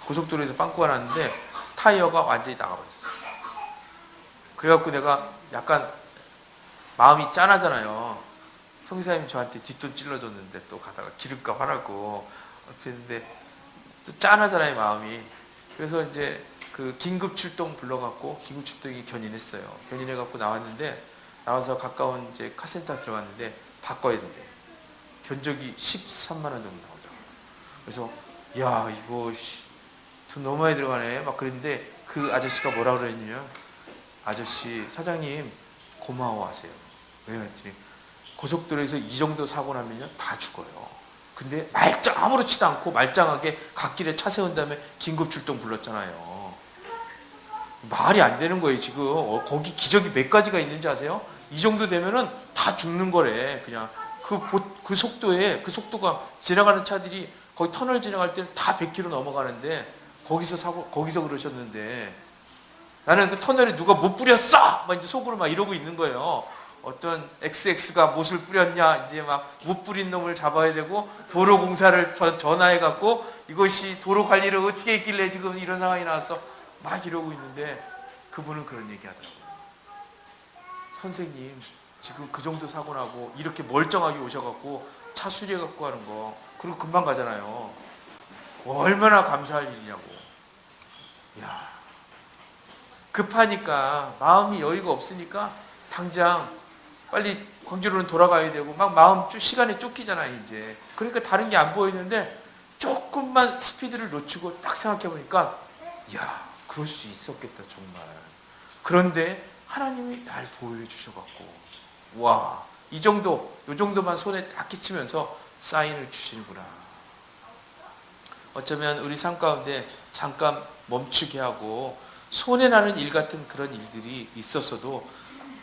고속도로에서 빵꾸가 났는데 타이어가 완전히 나가버렸어. 그래갖고 내가 약간 마음이 짠하잖아요. 성기사님이 저한테 뒷돈 찔러줬는데 또 가다가 기름값 하라고 했는데 또 짠하잖아요, 마음이. 그래서 이제 그 긴급 출동 불러갖고 긴급 출동이 견인했어요. 견인해갖고 나왔는데 나와서 가까운 이제 카센터 들어갔는데 바꿔야 된대. 견적이 13만 원 정도 나오더라고요. 그래서 야 이거 돈 너무 많이 들어가네 막 그랬는데 그 아저씨가 뭐라 그랬냐면 아저씨 사장님 고마워하세요. 왜요? 했더니 고속도로에서 이 정도 사고 나면요 다 죽어요. 근데 아무렇지도 않고 말짱하게 갓길에 차 세운 다음에 긴급 출동 불렀잖아요. 말이 안 되는 거예요 지금. 거기 기적이 몇 가지가 있는지 아세요? 이 정도 되면은 다 죽는 거래. 그냥 그 속도에 그 속도가 지나가는 차들이 거기 터널 지나갈 때는 다 100km 넘어가는데 거기서 그러셨는데 나는 그 터널에 누가 못 뿌렸어! 막 이제 속으로 막 이러고 있는 거예요. 어떤 XX가 못을 뿌렸냐, 이제 막 못 뿌린 놈을 잡아야 되고, 도로공사를 전화해갖고, 이것이 도로 관리를 어떻게 했길래 지금 이런 상황이 나왔어. 막 이러고 있는데, 그분은 그런 얘기 하더라고요. 선생님, 지금 그 정도 사고 나고, 이렇게 멀쩡하게 오셔갖고, 차 수리해갖고 하는 거, 그리고 금방 가잖아요. 얼마나 감사할 일이냐고. 야, 급하니까, 마음이 여유가 없으니까, 당장 빨리 광주로는 돌아가야 되고 막 시간에 쫓기잖아요 이제. 그러니까 다른 게 안 보이는데 조금만 스피드를 놓치고 딱 생각해 보니까 야 그럴 수 있었겠다 정말. 그런데 하나님이 날 보여주셔갖고 와 이 정도만 손에 딱 끼치면서 사인을 주시는구나. 어쩌면 우리 삶 가운데 잠깐 멈추게 하고 손해 나는 일 같은 그런 일들이 있었어도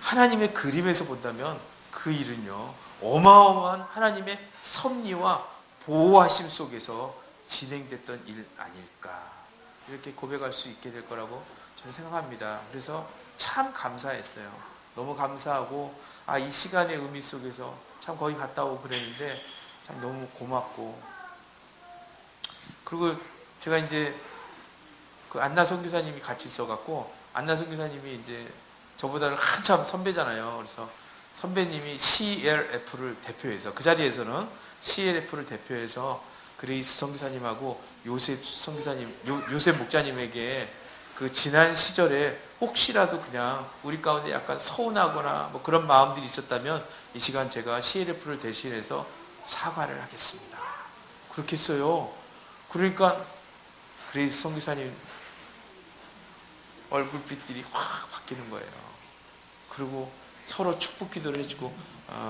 하나님의 그림에서 본다면 그 일은요 어마어마한 하나님의 섭리와 보호하심 속에서 진행됐던 일 아닐까 이렇게 고백할 수 있게 될 거라고 저는 생각합니다. 그래서 참 감사했어요. 너무 감사하고 이 시간의 의미 속에서 참 거기 갔다 오고 그랬는데 참 너무 고맙고 그리고 제가 이제 그 안나 선교사님이 같이 있어갖고 안나 선교사님이 이제 저보다는 한참 선배잖아요. 그래서 선배님이 CLF를 대표해서 그 자리에서는 CLF를 대표해서 그레이스 선교사님하고 요셉 목자님에게 그 지난 시절에 혹시라도 그냥 우리 가운데 약간 서운하거나 뭐 그런 마음들이 있었다면 이 시간 제가 CLF를 대신해서 사과를 하겠습니다. 그렇게 했어요. 그러니까 그레이스 선교사님 얼굴빛들이 확 바뀌는 거예요. 그리고 서로 축복 기도를 해주고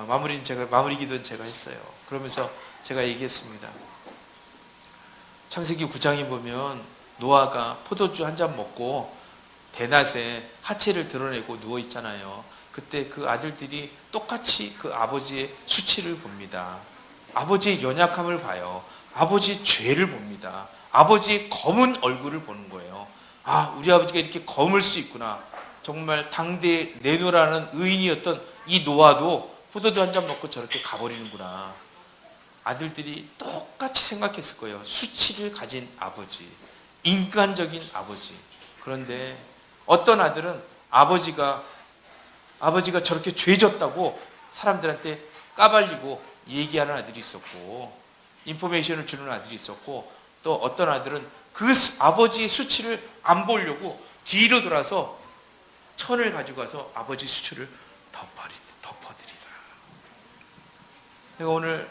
마무리 기도는 제가 했어요. 그러면서 제가 얘기했습니다. 창세기 9장에 보면 노아가 포도주 한 잔 먹고 대낮에 하체를 드러내고 누워 있잖아요. 그때 그 아들들이 똑같이 그 아버지의 수치를 봅니다. 아버지의 연약함을 봐요. 아버지의 죄를 봅니다. 아버지의 검은 얼굴을 보는 거예요. 우리 아버지가 이렇게 검을 수 있구나. 정말 당대에 내노라는 의인이었던 이 노아도 포도주 한 잔 먹고 저렇게 가버리는구나. 아들들이 똑같이 생각했을 거예요. 수치를 가진 아버지, 인간적인 아버지. 그런데 어떤 아들은 아버지가 저렇게 죄졌다고 사람들한테 까발리고 얘기하는 아들이 있었고 인포메이션을 주는 아들이 있었고 또 어떤 아들은 그 아버지의 수치를 안 보려고 뒤로 돌아서 천을 가지고 가서 아버지 수치를 덮어드리더라. 내가 오늘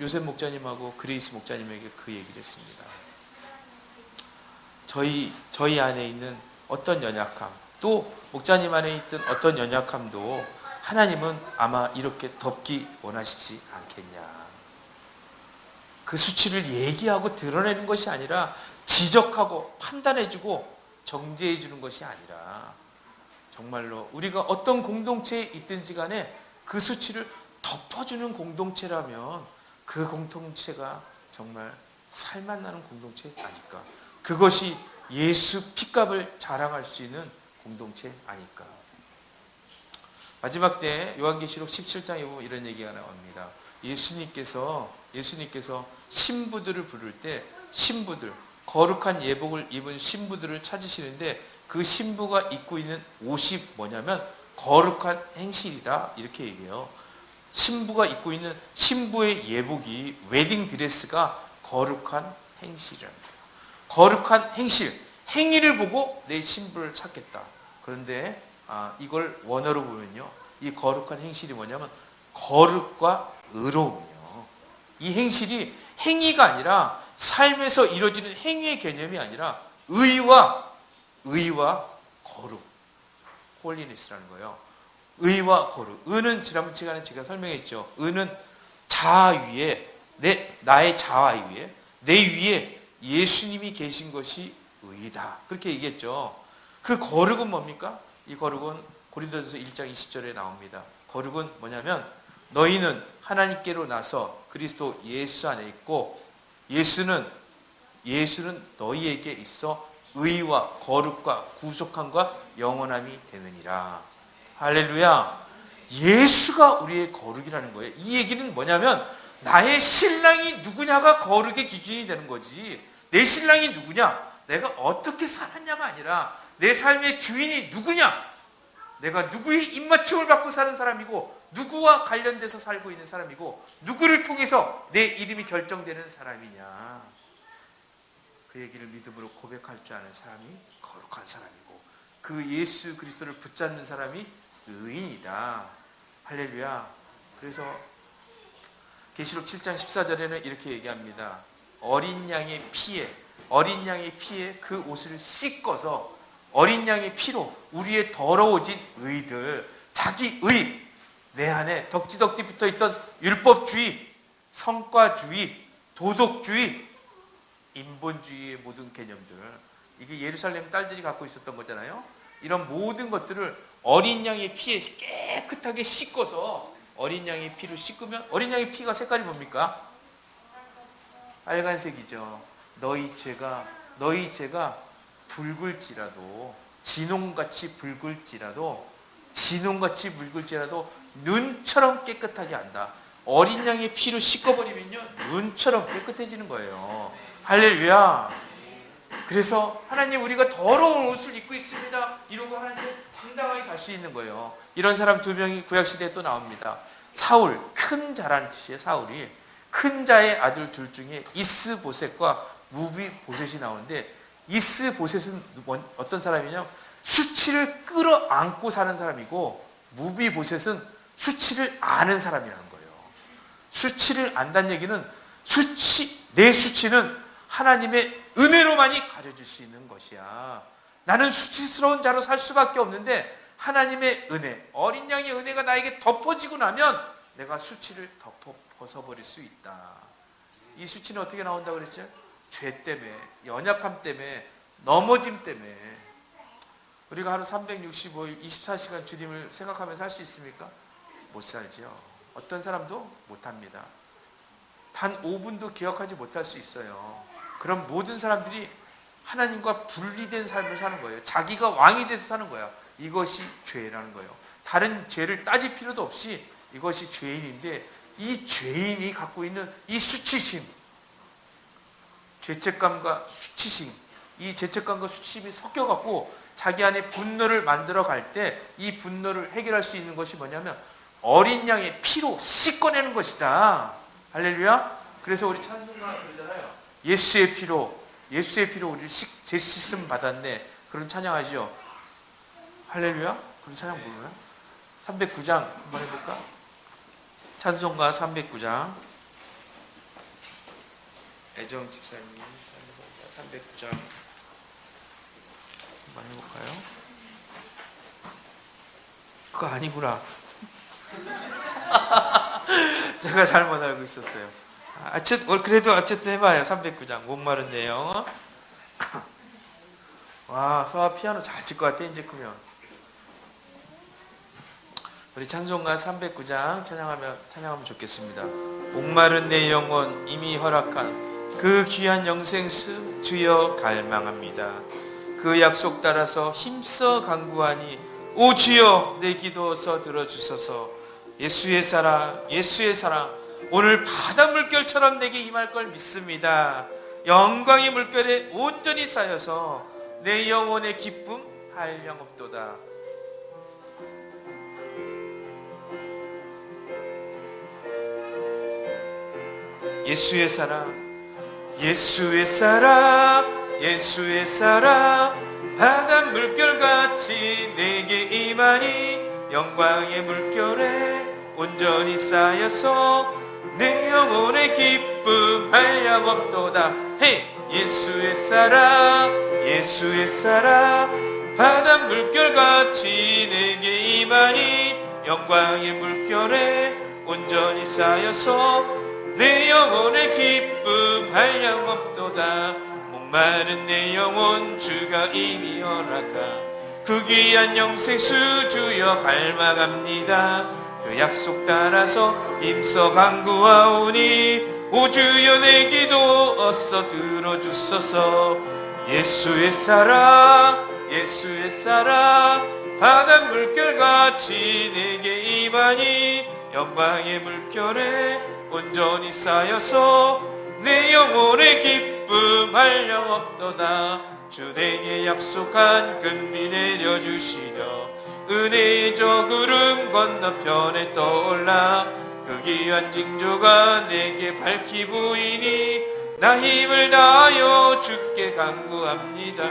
요셉 목자님하고 그레이스 목자님에게 그 얘기를 했습니다. 저희 안에 있는 어떤 연약함, 또 목자님 안에 있던 어떤 연약함도 하나님은 아마 이렇게 덮기 원하시지 않겠냐. 그 수치를 얘기하고 드러내는 것이 아니라 지적하고 판단해주고 정죄해주는 것이 아니라 정말로 우리가 어떤 공동체에 있든지 간에 그 수치를 덮어주는 공동체라면 그 공동체가 정말 살맛나는 공동체 아닐까. 그것이 예수 피값을 자랑할 수 있는 공동체 아닐까. 마지막 때 요한계시록 17장에 보면 이런 얘기가 나옵니다. 예수님께서 신부들을 부를 때 신부들 거룩한 예복을 입은 신부들을 찾으시는데 그 신부가 입고 있는 옷이 뭐냐면 거룩한 행실이다 이렇게 얘기해요. 신부가 입고 있는 신부의 예복이 웨딩 드레스가 거룩한 행실이랍니다. 거룩한 행실, 행위를 보고 내 신부를 찾겠다. 그런데 이걸 원어로 보면요, 이 거룩한 행실이 뭐냐면 거룩과 의로움이에요. 이 행실이 행위가 아니라 삶에서 이루어지는 행위의 개념이 아니라 의와 거룩, 홀리니스라는 거예요. 의와 거룩. 의는 지난 시간에 제가 설명했죠. 의는 자아 위에 나의 자아 위에 내 위에 예수님이 계신 것이 의다. 그렇게 얘기했죠. 그 거룩은 뭡니까? 이 거룩은 고린도전서 1장 20절에 나옵니다. 거룩은 뭐냐면 너희는 하나님께로 나서 그리스도 예수 안에 있고 예수는 너희에게 있어 의와 거룩과 구속함과 영원함이 되느니라. 할렐루야. 예수가 우리의 거룩이라는 거예요. 이 얘기는 뭐냐면 나의 신랑이 누구냐가 거룩의 기준이 되는 거지. 내 신랑이 누구냐? 내가 어떻게 살았냐가 아니라 내 삶의 주인이 누구냐? 내가 누구의 입맞춤을 받고 사는 사람이고 누구와 관련돼서 살고 있는 사람이고 누구를 통해서 내 이름이 결정되는 사람이냐. 그 얘기를 믿음으로 고백할 줄 아는 사람이 거룩한 사람이고 그 예수 그리스도를 붙잡는 사람이 의인이다. 할렐루야. 그래서 계시록 7장 14절에는 이렇게 얘기합니다. 어린 양의 피에 그 옷을 씻어서 어린 양의 피로 우리의 더러워진 의들, 자기 의, 내 안에 덕지덕지 붙어있던 율법주의, 성과주의, 도덕주의, 인본주의의 모든 개념들, 이게 예루살렘 딸들이 갖고 있었던 거잖아요. 이런 모든 것들을 어린 양의 피에 깨끗하게 씻어서 어린 양의 피로 씻으면 어린 양의 피가 색깔이 뭡니까? 빨간색이죠. 너희 죄가 붉을지라도 진홍같이 붉을지라도 눈처럼 깨끗하게 한다. 어린 양의 피로 씻어버리면요 눈처럼 깨끗해지는 거예요. 할렐루야. 그래서 하나님 우리가 더러운 옷을 입고 있습니다 이러고 하나님 당당하게 갈 수 있는 거예요. 이런 사람 두 명이 구약시대에 또 나옵니다. 사울, 큰 자라는 뜻이에요. 사울이 큰 자의 아들 둘 중에 이스보셋과 무비보셋이 나오는데 이스보셋은 어떤 사람이냐? 수치를 끌어안고 사는 사람이고 무비보셋은 수치를 아는 사람이라는 거예요. 수치를 안다는 얘기는 내 수치는 하나님의 은혜로만이 가려줄 수 있는 것이야. 나는 수치스러운 자로 살 수밖에 없는데 하나님의 은혜, 어린 양의 은혜가 나에게 덮어지고 나면 내가 수치를 벗어버릴 수 있다. 이 수치는 어떻게 나온다고 그랬어요? 죄 때문에, 연약함 때문에, 넘어짐 때문에. 우리가 하루 365일 24시간 주님을 생각하면서 살 수 있습니까? 못 살지요. 어떤 사람도 못합니다. 단 5분도 기억하지 못할 수 있어요. 그럼 모든 사람들이 하나님과 분리된 삶을 사는 거예요. 자기가 왕이 돼서 사는 거야. 이것이 죄라는 거예요. 다른 죄를 따질 필요도 없이 이것이 죄인인데 이 죄인이 갖고 있는 이 수치심, 죄책감과 수치심, 이 죄책감과 수치심이 섞여갖고 자기 안에 분노를 만들어 갈 때 이 분노를 해결할 수 있는 것이 뭐냐면 어린 양의 피로 씻어내는 것이다. 할렐루야. 그래서 우리 찬송가 그러잖아요. 예수의 피로 우리를 죄 씻음 받았네. 그런 찬양하죠. 할렐루야. 그런 찬양 부르나요? 309장 한번 해볼까? 찬송가 309장. 애정 집사님 찬송가 309장 한번 해볼까요? 그거 아니구나. 제가 잘못 알고 있었어요. 그래도 어쨌든 해봐요. 309장 목마른 내용. 와, 서아 피아노 잘 칠 것 같아 이제 크면. 우리 찬송가 309장 찬양하면 좋겠습니다. 목마른 내 영혼 이미 허락한 그 귀한 영생수 주여 갈망합니다. 그 약속 따라서 힘써 간구하니 오 주여 내 기도서 들어주소서. 예수의 사랑 오늘 바닷물결처럼 내게 임할 걸 믿습니다. 영광의 물결에 온전히 쌓여서 내 영혼의 기쁨 한량없도다. 예수의 사랑, 예수의 사랑, 예수의 사랑, 바다 물결같이 내게 임하니 영광의 물결에 온전히 쌓여서 내 영혼의 기쁨 한량없도다. 헤이! 예수의 사랑, 예수의 사랑, 바다 물결같이 내게 임하니 영광의 물결에 온전히 쌓여서 내 영혼의 기쁨 한량없도다. 목마른 내 영혼 주가 이미 허락하 그 귀한 영생수 주여 갈망합니다. 그 약속 따라서 힘써 간구하오니 오 주여 내 기도 어서 들어주소서. 예수의 사랑, 예수의 사랑, 바다 물결같이 내게 임하니 영광의 물결에 온전히 쌓여서 내 영혼의 기쁨 한량없도다. 주 내게 약속한 금비 내려주시려 은혜의 저 구름 건너편에 떠올라 그 귀한 징조가 내게 밝히 보이니 나 힘을 다하여 주께 간구합니다.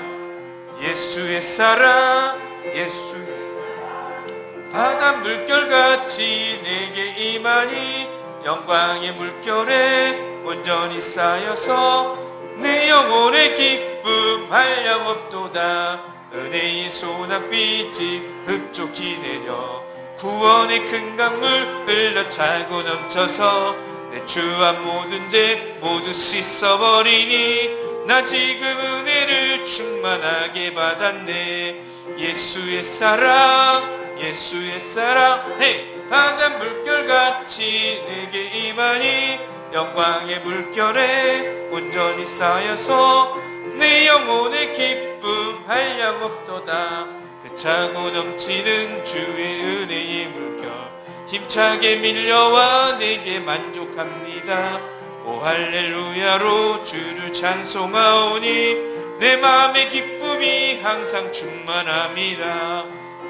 예수의 사랑, 예수의 사랑, 바다 물결같이 내게 임하니 영광의 물결에 온전히 쌓여서 내 영혼의 기쁨 한량없도다. 은혜의 소낙빛이 흡족히 내려 구원의 큰 강물 흘러 차고 넘쳐서 내 추한 모든 죄 모두 씻어버리니 나 지금 은혜를 충만하게 받았네. 예수의 사랑, 예수의 사랑, 헤이! 바다 물결같이 내게 임하니 영광의 물결에 온전히 쌓여서 내 영혼의 기쁨 한량없도다. 그 차고 넘치는 주의 은혜의 물결 힘차게 밀려와 내게 만족합니다. 오 할렐루야로 주를 찬송하오니 내 마음의 기쁨이 항상 충만함이라.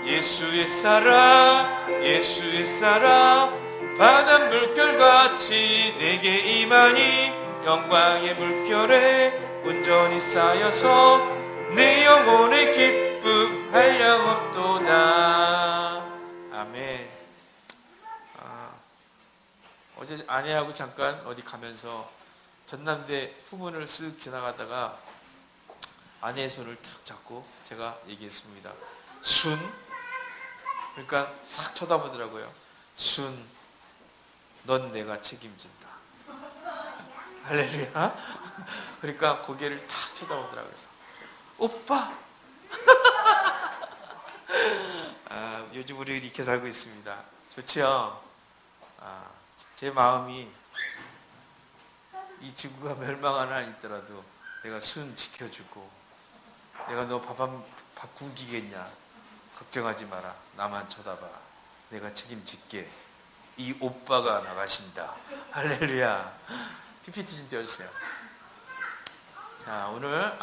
예수의 사랑, 예수의 사랑, 바다 물결같이 내게 임하니 영광의 물결에 온전히 쌓여서 내 영혼의 기쁨 한량없도다. 아멘. 어제 아내하고 잠깐 어디 가면서 전남대 후문을 쓱 지나가다가 아내의 손을 툭 잡고 제가 얘기했습니다. 순? 그러니까 싹 쳐다보더라고요. 순, 넌 내가 책임진다. 할렐루야. 그러니까 고개를 탁 쳐다보더라고요. 그래서 오빠. 요즘 우리 이렇게 살고 있습니다. 좋지요? 제 마음이 이 지구가 멸망하나 있더라도 내가 순 지켜주고 내가 너 밥 굶기겠냐 걱정하지 마라. 나만 쳐다봐. 내가 책임질게. 이 오빠가 나가신다. 할렐루야. PPT 좀 띄워주세요. 자, 오늘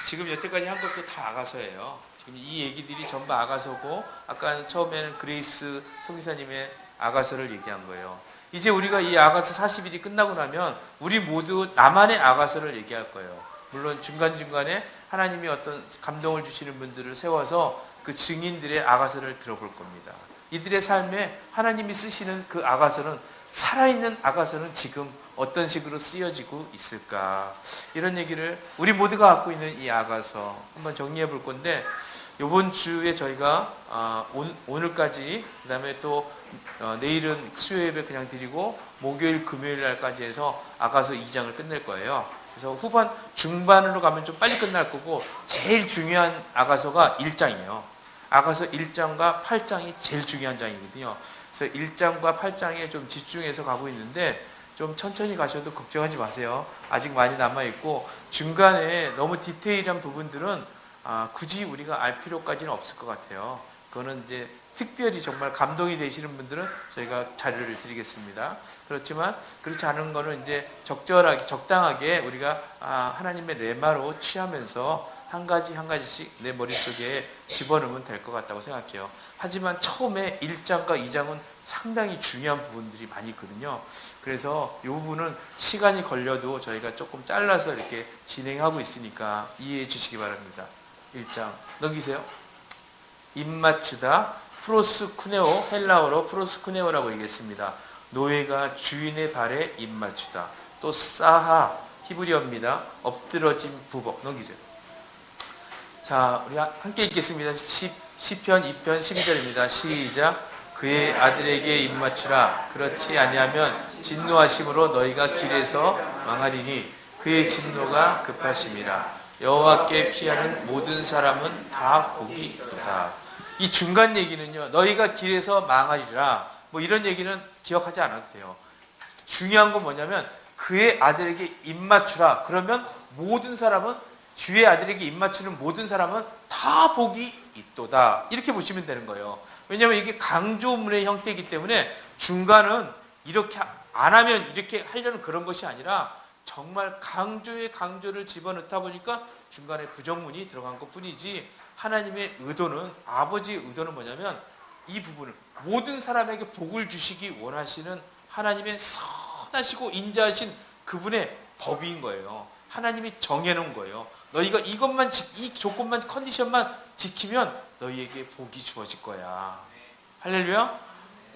지금 여태까지 한 것도 다 아가서예요. 지금 이 얘기들이 전부 아가서고 아까 처음에는 그레이스 성기사님의 아가서를 얘기한 거예요. 이제 우리가 이 아가서 40일이 끝나고 나면 우리 모두 나만의 아가서를 얘기할 거예요. 물론 중간중간에 하나님이 어떤 감동을 주시는 분들을 세워서 그 증인들의 아가서를 들어볼 겁니다. 이들의 삶에 하나님이 쓰시는 그 아가서는, 살아있는 아가서는 지금 어떤 식으로 쓰여지고 있을까? 이런 얘기를 우리 모두가 갖고 있는 이 아가서 한번 정리해 볼 건데, 이번 주에 저희가 오늘까지, 그 다음에 또 내일은 수요 예배 그냥 드리고 목요일 금요일 날까지 해서 아가서 2장을 끝낼 거예요. 그래서 후반 중반으로 가면 좀 빨리 끝날 거고, 제일 중요한 아가서가 1장이에요. 아가서 1장과 8장이 제일 중요한 장이거든요. 그래서 1장과 8장에 좀 집중해서 가고 있는데 좀 천천히 가셔도 걱정하지 마세요. 아직 많이 남아있고 중간에 너무 디테일한 부분들은 굳이 우리가 알 필요까지는 없을 것 같아요. 그거는 이제 특별히 정말 감동이 되시는 분들은 저희가 자료를 드리겠습니다. 그렇지만 그렇지 않은 거는 이제 적절하게 적당하게 우리가 하나님의 레마로 취하면서 한 가지씩 내 머릿속에 집어넣으면 될 것 같다고 생각해요. 하지만 처음에 1장과 2장은 상당히 중요한 부분들이 많이 있거든요. 그래서 이 부분은 시간이 걸려도 저희가 조금 잘라서 이렇게 진행하고 있으니까 이해해 주시기 바랍니다. 1장 넘기세요. 입맞추다, 프로스쿠네오, 헬라어로 프로스쿠네오라고 얘기했습니다. 노예가 주인의 발에 입맞추다. 또 사하, 히브리어입니다. 엎드러진 부복. 넘기세요. 자, 우리 함께 읽겠습니다. 시편 2편 12절입니다. 시작. 그의 아들에게 입맞추라. 그렇지 아니하면 진노하심으로 너희가 길에서 망하리니 그의 진노가 급하심이라. 여호와께 피하는 모든 사람은 다 복이 있도다. 이 중간 얘기는요, 너희가 길에서 망하리라, 뭐 이런 얘기는 기억하지 않아도 돼요. 중요한 건 뭐냐면 그의 아들에게 입맞추라. 그러면 모든 사람은, 주의 아들에게 입맞추는 모든 사람은 다 복이 있도다. 이렇게 보시면 되는 거예요. 왜냐하면 이게 강조문의 형태이기 때문에 중간은 이렇게 안 하면 이렇게 하려는 그런 것이 아니라 정말 강조에 강조를 집어넣다 보니까 중간에 부정문이 들어간 것 뿐이지, 하나님의 의도는, 아버지의 의도는 뭐냐면 이 부분을 모든 사람에게 복을 주시기 원하시는 하나님의 선하시고 인자하신 그분의 법인 거예요. 하나님이 정해놓은 거예요. 너희가 이것만, 이 조건만, 컨디션만 지키면 너희에게 복이 주어질 거야. 할렐루야.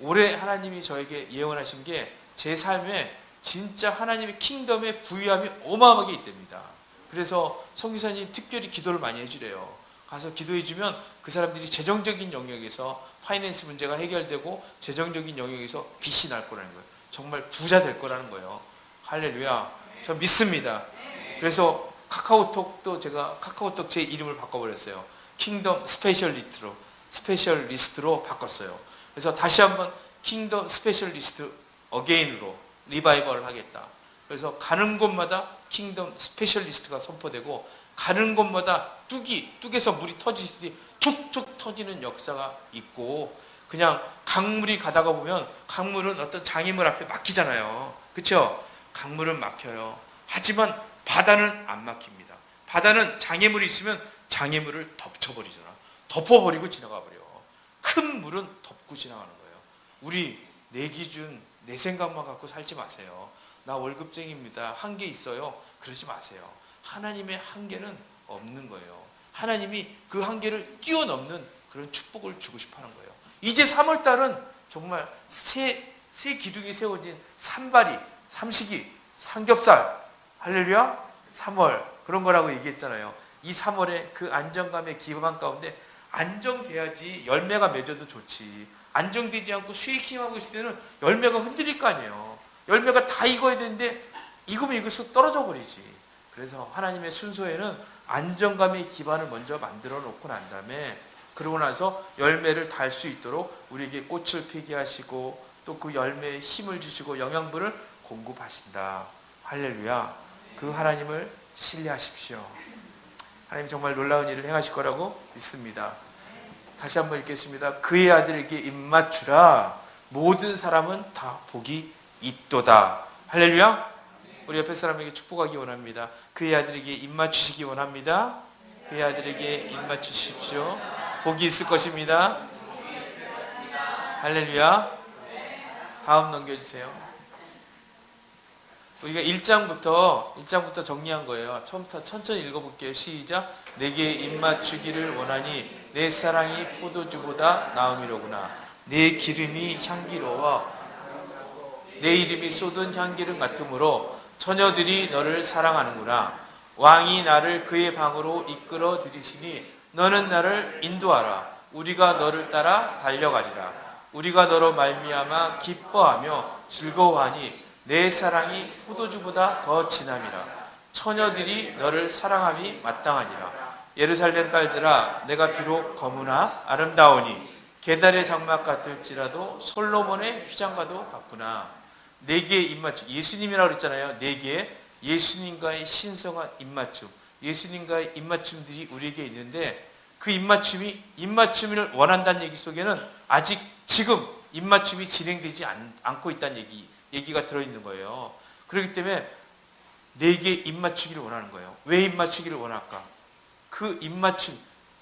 올해 하나님이 저에게 예언하신 게 제 삶에 진짜 하나님의 킹덤의 부유함이 어마어마하게 있답니다. 그래서 성기사님 특별히 기도를 많이 해주래요. 가서 기도해주면 그 사람들이 재정적인 영역에서 파이낸스 문제가 해결되고 재정적인 영역에서 빚이 날 거라는 거예요. 정말 부자 될 거라는 거예요. 할렐루야. 저 믿습니다. 그래서 카카오톡도 제가 카카오톡 제 이름을 바꿔버렸어요. 킹덤 스페셜리스트로 바꿨어요. 그래서 다시 한번 킹덤 스페셜리스트 어게인으로 리바이벌을 하겠다. 그래서 가는 곳마다 킹덤 스페셜리스트가 선포되고 가는 곳마다 뚝에서 물이 터지듯이 툭툭 터지는 역사가 있고, 그냥 강물이 가다가 보면 강물은 어떤 장애물 앞에 막히잖아요. 그렇죠? 강물은 막혀요. 하지만 바다는 안 막힙니다. 바다는 장애물이 있으면 장애물을 덮쳐버리잖아. 덮어버리고 지나가 버려. 큰 물은 덮고 지나가는 거예요. 우리 내 기준, 내 생각만 갖고 살지 마세요. 나 월급쟁이입니다. 한계 있어요. 그러지 마세요. 하나님의 한계는 없는 거예요. 하나님이 그 한계를 뛰어넘는 그런 축복을 주고 싶어 하는 거예요. 이제 3월달은 정말 새 기둥이 세워진 산발이, 삼식이, 삼겹살, 할렐루야, 3월 그런 거라고 얘기했잖아요. 이 3월에 그 안정감의 기반 가운데 안정돼야지 열매가 맺어도 좋지. 안정되지 않고 쉐이킹하고 있을 때는 열매가 흔들릴 거 아니에요. 열매가 다 익어야 되는데 익으면 익을수록 떨어져 버리지. 그래서 하나님의 순서에는 안정감의 기반을 먼저 만들어 놓고 난 다음에, 그러고 나서 열매를 달 수 있도록 우리에게 꽃을 피게 하시고 또 그 열매에 힘을 주시고 영양분을 공급하신다. 할렐루야. 그 하나님을 신뢰하십시오. 하나님 정말 놀라운 일을 행하실 거라고 믿습니다. 다시 한번 읽겠습니다. 그의 아들에게 입맞추라. 모든 사람은 다 복이 있도다. 할렐루야. 우리 옆에 사람에게 축복하기 원합니다. 그의 아들에게 입맞추시기 원합니다. 그의 아들에게 입맞추십시오. 복이 있을 것입니다. 할렐루야. 다음 넘겨주세요. 우리가 1장부터 정리한 거예요. 처음부터 천천히 읽어볼게요. 시작. 내게 입맞추기를 원하니 내 사랑이 포도주보다 나음이로구나. 내 기름이 향기로워 내 이름이 쏟은 향기름 같으므로 처녀들이 너를 사랑하는구나. 왕이 나를 그의 방으로 이끌어 들이시니 너는 나를 인도하라. 우리가 너를 따라 달려가리라. 우리가 너로 말미암아 기뻐하며 즐거워하니 내 사랑이 포도주보다 더 진함이라. 처녀들이 너를 사랑함이 마땅하니라. 예루살렘 딸들아, 내가 비록 검으나 아름다우니 게달의 장막 같을지라도 솔로몬의 휘장과도 같구나. 내게 입맞춤, 예수님이라고 그랬잖아요. 내게 예수님과의 신성한 입맞춤, 예수님과의 입맞춤들이 우리에게 있는데 그 입맞춤을 원한다는 얘기 속에는 아직 지금 입맞춤이 진행되지 않고 있다는 얘기가 들어있는 거예요. 그렇기 때문에 내게 입맞추기를 원하는 거예요. 왜 입맞추기를 원할까? 그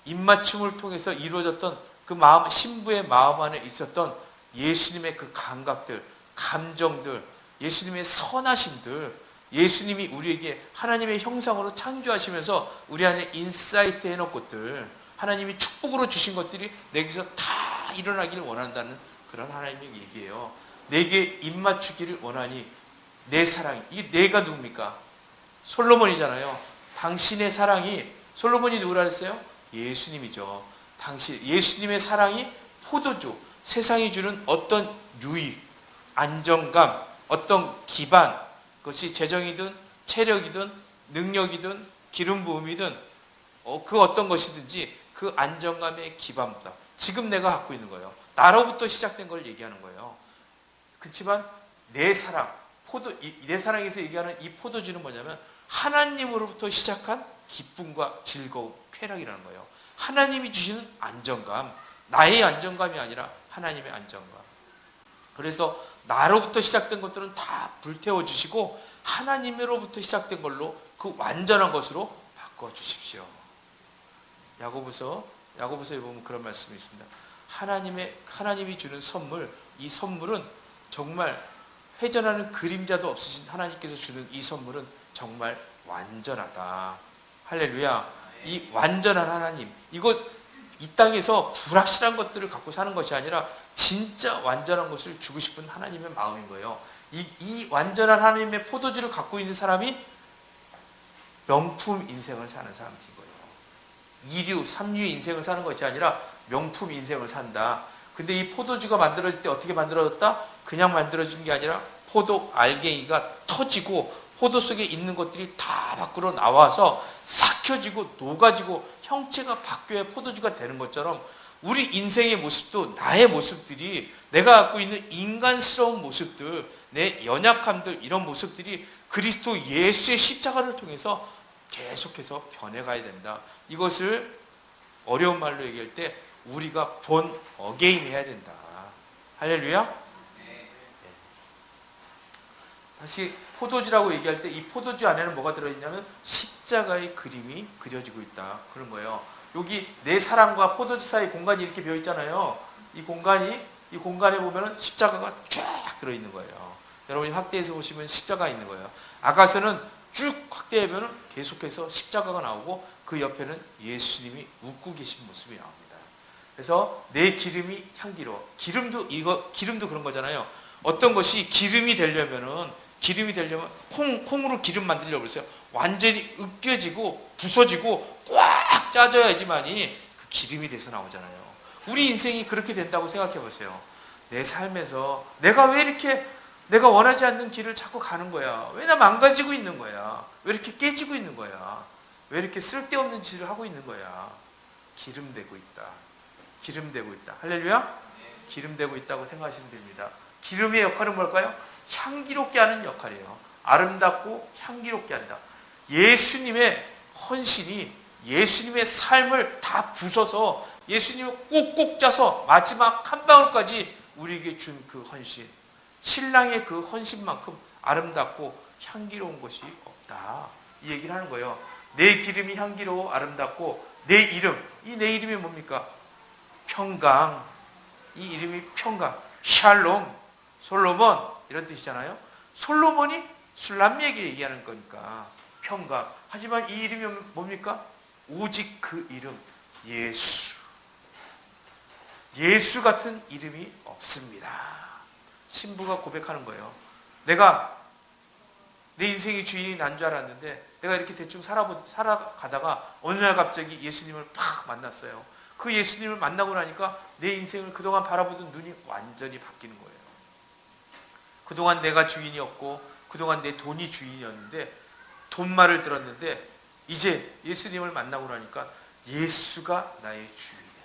입맞춤을 통해서 이루어졌던 그 마음, 신부의 마음 안에 있었던 예수님의 그 감각들, 감정들, 예수님의 선하심들, 예수님이 우리에게 하나님의 형상으로 창조하시면서 우리 안에 인사이트 해놓은 것들, 하나님이 축복으로 주신 것들이 내게서 다 일어나기를 원한다는 그런 하나님의 얘기예요. 내게 입맞추기를 원하니 내 사랑이, 이게 내가 누굽니까? 솔로몬이잖아요. 당신의 사랑이, 솔로몬이 누구라 했어요? 예수님이죠. 예수님의 사랑이 포도주, 세상이 주는 어떤 유익, 안정감, 어떤 기반, 그것이 재정이든 체력이든 능력이든 기름 부음이든 그 어떤 것이든지 그 안정감의 기반보다 지금 내가 갖고 있는 거예요. 나로부터 시작된 걸 얘기하는 거예요. 그렇지만 내 사랑, 내 사랑에서 얘기하는 이 포도주는 뭐냐면 하나님으로부터 시작한 기쁨과 즐거움, 쾌락이라는 거예요. 하나님이 주시는 안정감, 나의 안정감이 아니라 하나님의 안정감. 그래서 나로부터 시작된 것들은 다 불태워 주시고 하나님으로부터 시작된 걸로 그 완전한 것으로 바꿔 주십시오. 야고보서에 보면 그런 말씀이 있습니다. 하나님이 주는 선물, 이 선물은 정말 회전하는 그림자도 없으신 하나님께서 주는 이 선물은 정말 완전하다. 할렐루야. 이 완전한 하나님, 이 땅에서 불확실한 것들을 갖고 사는 것이 아니라 진짜 완전한 것을 주고 싶은 하나님의 마음인 거예요. 이 완전한 하나님의 포도주를 갖고 있는 사람이 명품 인생을 사는 사람인 거예요. 2류, 3류 인생을 사는 것이 아니라 명품 인생을 산다. 근데 이 포도주가 만들어질 때 어떻게 만들어졌다? 그냥 만들어진 게 아니라 포도 알갱이가 터지고 포도 속에 있는 것들이 다 밖으로 나와서 삭혀지고 녹아지고 형체가 바뀌어야 포도주가 되는 것처럼 우리 인생의 모습도 나의 모습들이 내가 갖고 있는 인간스러운 모습들, 내 연약함들, 이런 모습들이 그리스도 예수의 십자가를 통해서 계속해서 변해가야 된다. 이것을 어려운 말로 얘기할 때 우리가 본 어게인 해야 된다. 할렐루야. 다시 포도주라고 얘기할 때 이 포도주 안에는 뭐가 들어있냐면 십자가의 그림이 그려지고 있다. 그런 거예요. 여기 내 사랑과 포도주 사이 공간이 이렇게 비어 있잖아요. 이 공간에 보면은 십자가가 쫙 들어있는 거예요. 여러분이 확대해서 보시면 십자가 있는 거예요. 아가서는 쭉 확대하면은 계속해서 십자가가 나오고 그 옆에는 예수님이 웃고 계신 모습이 나옵니다. 그래서 내 기름이 향기로워. 기름도 그런 거잖아요. 어떤 것이 기름이 되려면 콩으로 기름 만들려고 그랬어요. 완전히 으깨지고 부서지고 꽉 짜져야지만이 그 기름이 돼서 나오잖아요. 우리 인생이 그렇게 된다고 생각해 보세요. 내 삶에서 내가 왜 이렇게 내가 원하지 않는 길을 자꾸 가는 거야? 왜 나 망가지고 있는 거야? 왜 이렇게 깨지고 있는 거야? 왜 이렇게 쓸데없는 짓을 하고 있는 거야? 기름되고 있다. 기름되고 있다. 할렐루야? 기름되고 있다고 생각하시면 됩니다. 기름의 역할은 뭘까요? 향기롭게 하는 역할이에요. 아름답고 향기롭게 한다. 예수님의 헌신이 예수님의 삶을 다 부숴서 예수님을 꼭꼭 짜서 마지막 한 방울까지 우리에게 준 그 헌신, 신랑의 그 헌신만큼 아름답고 향기로운 것이 없다. 이 얘기를 하는 거예요. 내 기름이 향기로워 아름답고 내 이름이 뭡니까? 평강. 이 이름이 평강, 샬롬, 솔로몬 이런 뜻이잖아요. 솔로몬이 술람미에게 얘기하는 거니까 평강. 하지만 이 이름이 뭡니까? 오직 그 이름 예수. 예수 같은 이름이 없습니다. 신부가 고백하는 거예요. 내가 내 인생의 주인이 난 줄 알았는데 내가 이렇게 대충 살아가다가 어느 날 갑자기 예수님을 팍 만났어요. 그 예수님을 만나고 나니까 내 인생을 그동안 바라보던 눈이 완전히 바뀌는 거예요. 그동안 내가 주인이었고 그동안 내 돈이 주인이었는데 돈말을 들었는데 이제 예수님을 만나고 나니까 예수가 나의 주인이 된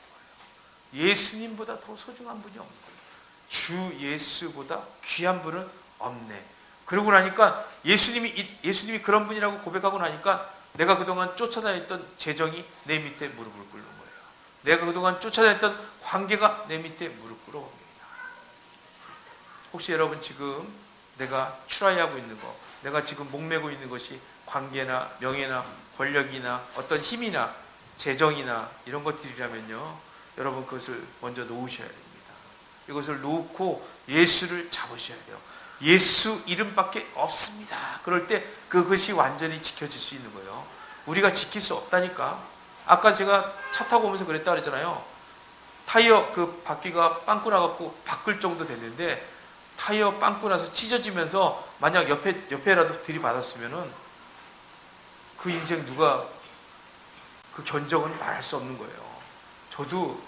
거예요. 예수님보다 더 소중한 분이 없는 거예요. 주 예수보다 귀한 분은 없네. 그러고 나니까 예수님이 그런 분이라고 고백하고 나니까 내가 그동안 쫓아다녔던 재정이 내 밑에 무릎을 꿇는 거예요. 내가 그동안 쫓아다녔던 관계가 내 밑에 무릎 꿇어옵니다. 혹시 여러분 지금 내가 추라이하고 있는 거, 내가 지금 목매고 있는 것이 관계나 명예나 권력이나 어떤 힘이나 재정이나 이런 것들이라면요, 여러분 그것을 먼저 놓으셔야 됩니다. 이것을 놓고 예수를 잡으셔야 돼요. 예수 이름밖에 없습니다. 그럴 때 그것이 완전히 지켜질 수 있는 거예요. 우리가 지킬 수 없다니까. 아까 제가 차 타고 오면서 그랬다 그랬잖아요. 타이어 그 바퀴가 빵꾸 나갖고 바꿀 정도 됐는데 타이어 빵꾸 나서 찢어지면서 만약 옆에라도 들이받았으면은 그 인생 누가 그 견적은 말할 수 없는 거예요. 저도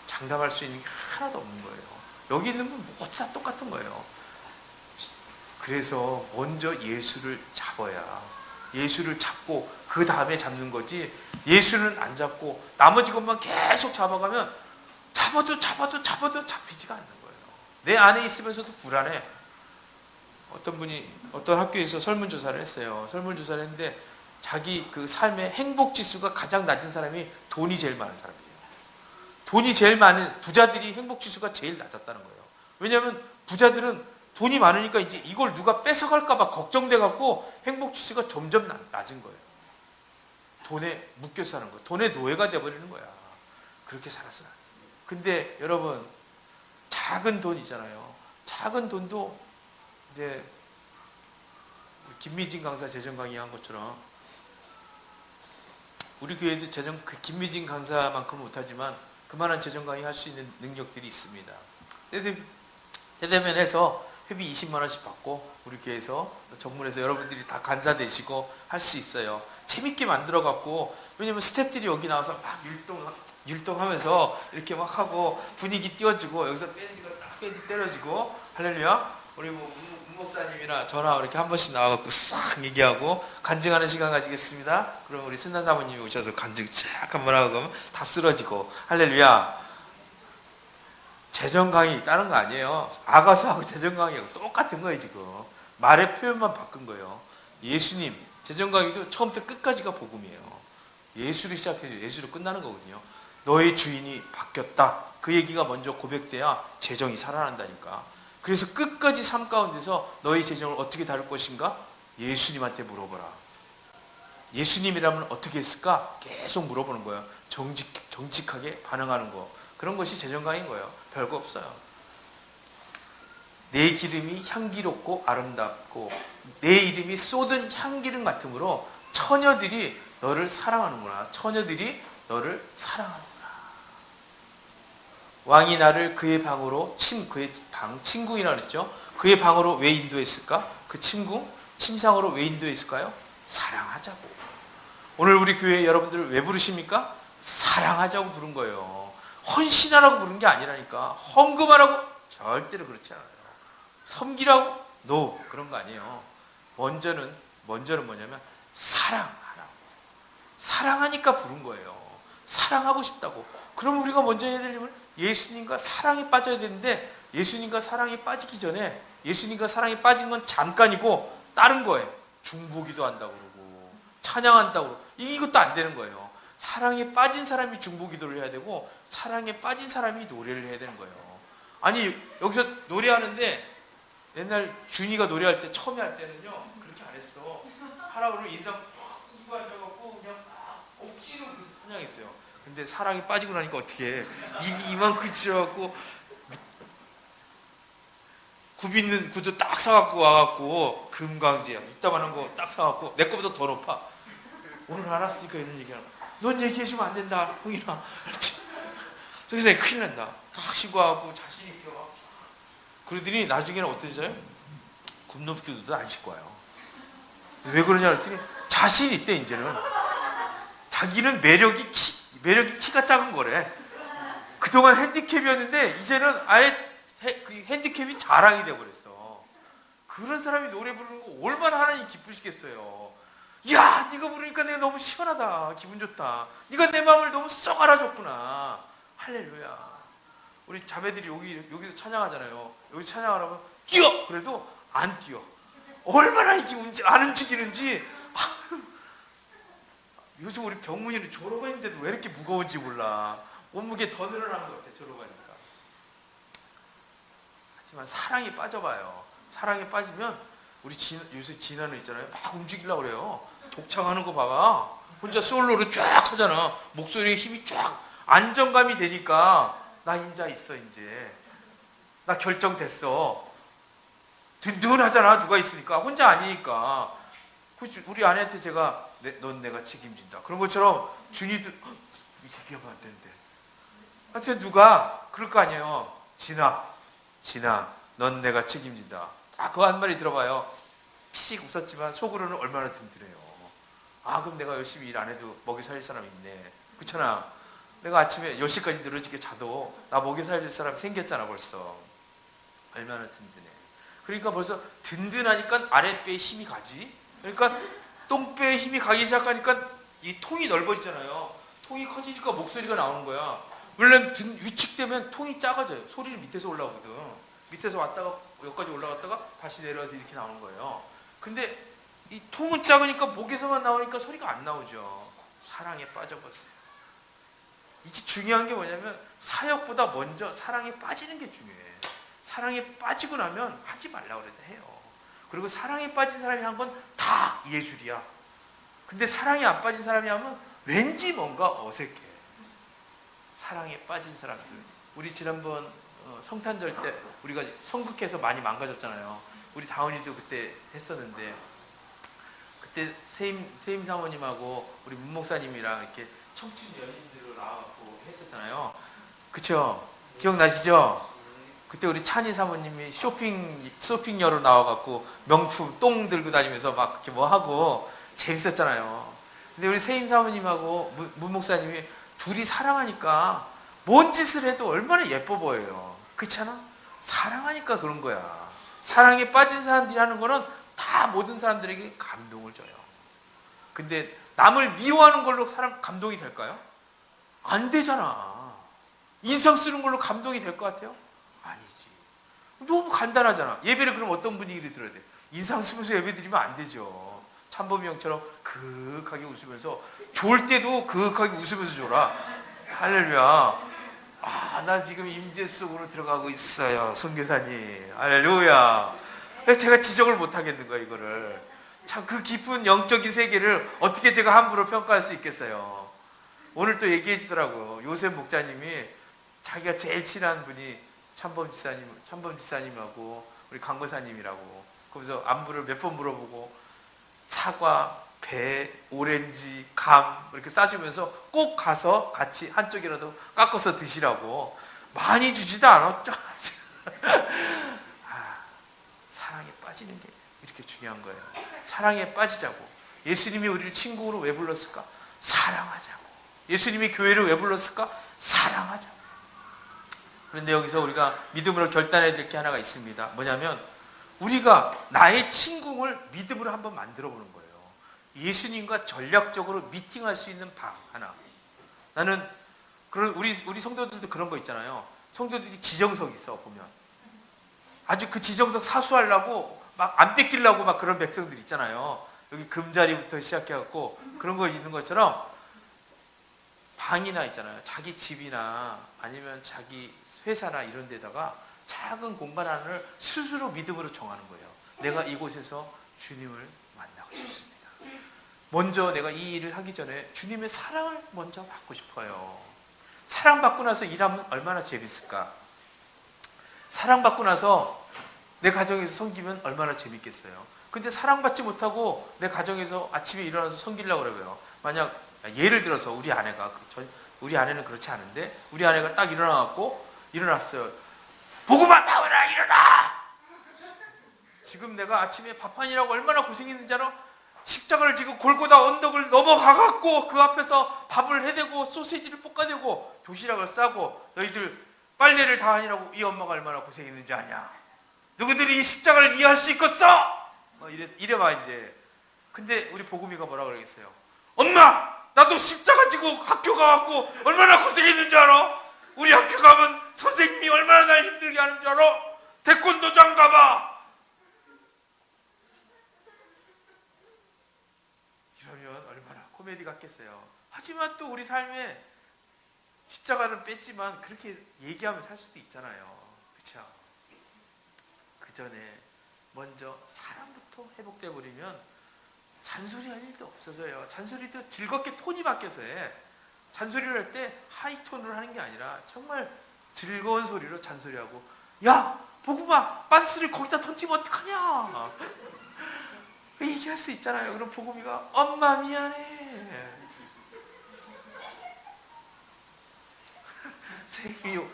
장담할 수 있는 게 하나도 없는 거예요. 여기 있는 건 모두 다 똑같은 거예요. 그래서 먼저 예수를 잡아야, 예수를 잡고 그 다음에 잡는 거지, 예수는 안 잡고 나머지 것만 계속 잡아가면 잡아도 잡히지가 않는 거예요. 내 안에 있으면서도 불안해. 어떤 분이 어떤 학교에서 설문조사를 했어요. 설문조사를 했는데 자기 그 삶의 행복지수가 가장 낮은 사람이 돈이 제일 많은 사람이에요. 돈이 제일 많은 부자들이 행복지수가 제일 낮았다는 거예요. 왜냐하면 부자들은 돈이 많으니까 이제 이걸 누가 뺏어갈까봐 걱정돼갖고 행복지수가 점점 낮은 거예요. 돈에 묶여 사는 거예요. 돈의 노예가 돼버리는 거야. 그렇게 살았어요. 근데 여러분, 작은 돈 있잖아요. 작은 돈도 이제 김미진 강사 재정 강의 한 것처럼 우리 교회도 그 김미진 강사만큼 못하지만 그만한 재정 강의 할 수 있는 능력들이 있습니다. 때되면 해서 회비 20만 원씩 받고 우리 교회에서 전문에서 여러분들이 다 간사 되시고 할 수 있어요. 재밌게 만들어 갖고, 왜냐면 스태프들이 여기 나와서 막 율동하면서 이렇게 막 하고 분위기 띄워주고 여기서 밴드 때려주고, 할렐루야. 우리 목사님이나 저나 이렇게 한 번씩 나와갖고 싹 얘기하고 간증하는 시간 가지겠습니다. 그럼 우리 순난 사모님이 오셔서 간증 쫙 한번 하고 그러면 다 쓰러지고, 할렐루야. 재정 강의 있다는 거 아니에요. 아가서하고 재정 강의하고 똑같은 거예요. 지금 말의 표현만 바꾼 거예요. 예수님 재정 강의도 처음부터 끝까지가 복음이에요. 예수를 시작해서 예수로 끝나는 거거든요. 너의 주인이 바뀌었다, 그 얘기가 먼저 고백돼야 재정이 살아난다니까. 그래서 끝까지 삶 가운데서 너의 재정을 어떻게 다룰 것인가? 예수님한테 물어보라. 예수님이라면 어떻게 했을까? 계속 물어보는 거예요. 정직하게 반응하는 거. 그런 것이 재정강인 거예요. 별거 없어요. 내 기름이 향기롭고 아름답고 내 이름이 쏟은 향기름 같으므로 처녀들이 너를 사랑하는구나. 처녀들이 너를 사랑하는구나. 왕이 나를 그의 방으로 그의 방, 침궁이라고 그랬죠. 그의 방으로 왜 인도했을까? 그 침상으로 왜 인도했을까요? 사랑하자고. 오늘 우리 교회 여러분들을 왜 부르십니까? 사랑하자고 부른 거예요. 헌신하라고 부른 게 아니라니까. 헌금하라고? 절대로 그렇지 않아요. 섬기라고? No, 그런 거 아니에요. 먼저는 뭐냐면 사랑하라고. 사랑하니까 부른 거예요. 사랑하고 싶다고. 그럼 우리가 먼저 해야 될 일은 예수님과 사랑에 빠져야 되는데, 예수님과 사랑에 빠지기 전에, 예수님과 사랑에 빠진 건 잠깐이고 다른 거예요. 중보기도 한다고 그러고 찬양한다고 그러고, 이것도 안 되는 거예요. 사랑에 빠진 사람이 중보기도를 해야 되고 사랑에 빠진 사람이 노래를 해야 되는 거예요. 아니 여기서 노래하는데, 옛날 준이가 노래할 때 처음에 할 때는요 그렇게 안 했어. 하라 그러면 인상 팍 끼고 앉아갖고 그냥 억지로 찬양했어요. 근데 사랑이 빠지고 나니까 어떻게 해? 입이 이만큼 찢어갖고 굽있는 구두 딱 사갖고 와갖고 금강제야 이따만한 거 딱 사갖고 내 거보다 더 높아. 오늘 알았으니까 이런 얘기하는 거야. 넌 얘기해주면 안 된다 홍이나. 그래서 내가 큰일 난다. 딱 쉬고 하고 자신 있게 와. 그러더니 나중에는 어떠세요? 굽높이도 안 씻고 와요. 왜 그러냐 그랬더니 자신 있대. 이제는 자기는 매력이 키가 작은 거래. 그동안 핸디캡이었는데 이제는 아예 그 핸디캡이 자랑이 돼버렸어. 그런 사람이 노래 부르는 거 얼마나 하나님 기쁘시겠어요. 야, 네가 부르니까 내가 너무 시원하다, 기분 좋다. 네가 내 마음을 너무 쏙 알아줬구나. 할렐루야. 우리 자매들이 여기서 찬양하잖아요. 여기서 찬양하라면 뛰어! 그래도 안 뛰어. 얼마나 이게 안 움직이는지. 요즘 우리 병문이는 졸업했는데도 왜 이렇게 무거운지 몰라. 몸무게 더 늘어나는 것 같아, 졸업하니까. 하지만 사랑에 빠져봐요. 사랑에 빠지면 우리 요새 진아는 있잖아요. 막 움직이려고 그래요. 독창하는 거 봐봐. 혼자 솔로로 쫙 하잖아. 목소리에 힘이 쫙. 안정감이 되니까 나 인자 있어 이제. 나 결정됐어. 든든하잖아. 누가 있으니까. 혼자 아니니까. 우리 아내한테 제가 넌 내가 책임진다. 그런 것처럼 준이도 얘기하면 안 되는데. 하여튼 누가 그럴 거 아니에요. 진아, 넌 내가 책임진다. 딱 그거 한 마디 들어봐요. 피식 웃었지만 속으로는 얼마나 든든해요. 아, 그럼 내가 열심히 일 안 해도 먹여 살릴 사람이 있네. 그렇잖아. 내가 아침에 10시까지 늘어지게 자도 나 먹여 살릴 사람이 생겼잖아 벌써. 얼마나 든든해. 그러니까 벌써 든든하니까 아랫배에 힘이 가지. 그러니까 똥배에 힘이 가기 시작하니까 이 통이 넓어지잖아요. 통이 커지니까 목소리가 나오는 거야. 원래 위축되면 통이 작아져요. 소리는 밑에서 올라오거든. 밑에서 왔다가 여기까지 올라갔다가 다시 내려와서 이렇게 나오는 거예요. 근데 이 통은 작으니까 목에서만 나오니까 소리가 안 나오죠. 사랑에 빠져버렸어요. 이게 중요한 게 뭐냐면 사역보다 먼저 사랑에 빠지는 게 중요해. 사랑에 빠지고 나면 하지 말라고 그래도 해요. 그리고 사랑에 빠진 사람이 한 건 다 예술이야. 근데 사랑에 안 빠진 사람이 하면 왠지 뭔가 어색해. 사랑에 빠진 사람들. 우리 지난번 성탄절 때 우리가 성극해서 많이 망가졌잖아요. 우리 다운이도 그때 했었는데 그때 세임 사모님하고 우리 문 목사님이랑 이렇게 청춘 연인들로 나와갖고 했었잖아요. 그쵸? 기억나시죠? 그때 우리 찬희 사모님이 쇼핑녀로 나와갖고 명품 똥 들고 다니면서 막 이렇게 뭐 하고 재밌었잖아요. 근데 우리 세임 사모님하고 문 목사님이 둘이 사랑하니까 뭔 짓을 해도 얼마나 예뻐 보여요. 그렇잖아? 사랑하니까 그런 거야. 사랑에 빠진 사람들이 하는 거는 다 모든 사람들에게 감동을 줘요. 근데 남을 미워하는 걸로 사람 감동이 될까요? 안 되잖아. 인상 쓰는 걸로 감동이 될 것 같아요? 아니지. 너무 간단하잖아. 예배를 그럼 어떤 분위기를 들어야 돼? 인상 쓰면서 예배 드리면 안 되죠. 참범이 형처럼 그윽하게 웃으면서 좋을 때도 그윽하게 웃으면서 줘라. 할렐루야. 아, 난 지금 임재 속으로 들어가고 있어요. 선교사님. 할렐루야. 그래서 제가 지적을 못 하겠는 거야, 이거를. 참 그 깊은 영적인 세계를 어떻게 제가 함부로 평가할 수 있겠어요. 오늘 또 얘기해 주더라고요. 요셉 목자님이 자기가 제일 친한 분이 참범 지사님하고 우리 강거사님이라고. 거기서 안부를 몇 번 물어보고 사과, 배, 오렌지, 감 이렇게 싸주면서 꼭 가서 같이 한쪽이라도 깎아서 드시라고. 많이 주지도 않았죠. 사랑에 빠지는 게 이렇게 중요한 거예요. 사랑에 빠지자고. 예수님이 우리를 친구로 왜 불렀을까? 사랑하자고. 예수님이 교회를 왜 불렀을까? 사랑하자고. 그런데 여기서 우리가 믿음으로 결단해야 될 게 하나가 있습니다. 뭐냐면 우리가 나의 친구를 믿음으로 한번 만들어 보는 거예요. 예수님과 전략적으로 미팅할 수 있는 방 하나. 나는 그런 우리 성도들도 그런 거 있잖아요. 성도들이 지정석 있어 보면 아주 그 지정석 사수하려고 막 안 뺏기려고 막 그런 백성들 있잖아요. 여기 금자리부터 시작해갖고 그런 거 있는 것처럼 방이나 있잖아요. 자기 집이나 아니면 자기 회사나 이런 데다가 작은 공간 하나를 스스로 믿음으로 정하는 거예요. 내가 이곳에서 주님을 만나고 싶습니다. 먼저 내가 이 일을 하기 전에 주님의 사랑을 먼저 받고 싶어요. 사랑받고 나서 일하면 얼마나 재밌을까? 사랑받고 나서 내 가정에서 섬기면 얼마나 재밌겠어요. 근데 사랑받지 못하고 내 가정에서 아침에 일어나서 섬기려고 그러고요. 만약 예를 들어서 우리 아내는 그렇지 않은데 우리 아내가 딱 일어났어요. 복음아 나오라 일어나! 지금 내가 아침에 밥하느라고 얼마나 고생했는지 알아? 십자가를 지고 골고다 언덕을 넘어가갖고 그 앞에서 밥을 해대고 소시지를 볶아대고 도시락을 싸고 너희들 빨래를 다 하느라고 이 엄마가 얼마나 고생했는지 아냐? 너희들이 이 십자가를 이해할 수 있겠어? 이래봐 이제. 근데 우리 복음이가 뭐라 그러겠어요? 엄마! 나도 십자가 지고 학교 가갖고 얼마나 고생했는지 알아? 우리 학교 가면 선생님이 얼마나 날 힘들게 하는 줄 알아? 태권도장 가봐! 이러면 얼마나 코미디 같겠어요. 하지만 또 우리 삶에 십자가는 뺐지만 그렇게 얘기하면 살 수도 있잖아요. 그렇죠? 그 전에 먼저 사랑부터 회복돼 버리면 잔소리할 일도 없어져요. 잔소리도 즐겁게 톤이 바뀌어서 해. 잔소리를 할 때 하이톤으로 하는 게 아니라 정말 즐거운 소리로 잔소리하고, 야 복음아 빤스를 거기다 던지면 어떡하냐 얘기할 수 있잖아요. 그럼 복음이가 엄마 미안해,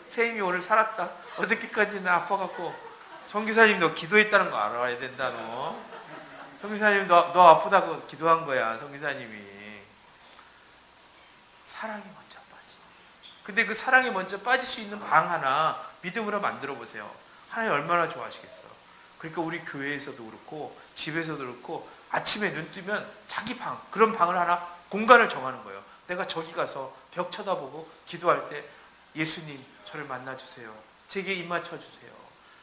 세임이 오늘 살았다. 어저께까지는 아파갖고 선교사님 너 기도했다는 거 알아야 된다. 너 선교사님 너 아프다고 기도한 거야. 선교사님이. 사랑이 먼저 빠지. 근데 그 사랑이 먼저 빠질 수 있는 방 하나 믿음으로 만들어 보세요. 하나님 얼마나 좋아하시겠어. 그러니까 우리 교회에서도 그렇고 집에서도 그렇고 아침에 눈 뜨면 자기 방, 그런 방을 하나 공간을 정하는 거예요. 내가 저기 가서 벽 쳐다보고 기도할 때 예수님 저를 만나주세요. 제게 입 맞춰주세요.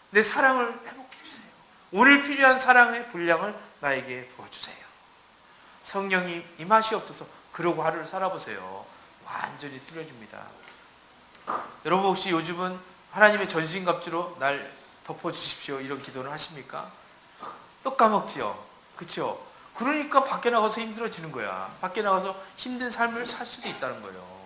내 사랑을 회복해주세요. 오늘 필요한 사랑의 분량을 나에게 부어주세요. 성령이 임하시옵소서. 그러고 하루를 살아보세요. 완전히 틀려집니다. 여러분 혹시 요즘은 하나님의 전신갑주로 날 덮어주십시오 이런 기도를 하십니까? 또 까먹지요. 그렇죠? 그러니까 밖에 나가서 힘들어지는 거야. 밖에 나가서 힘든 삶을 살 수도 있다는 거예요.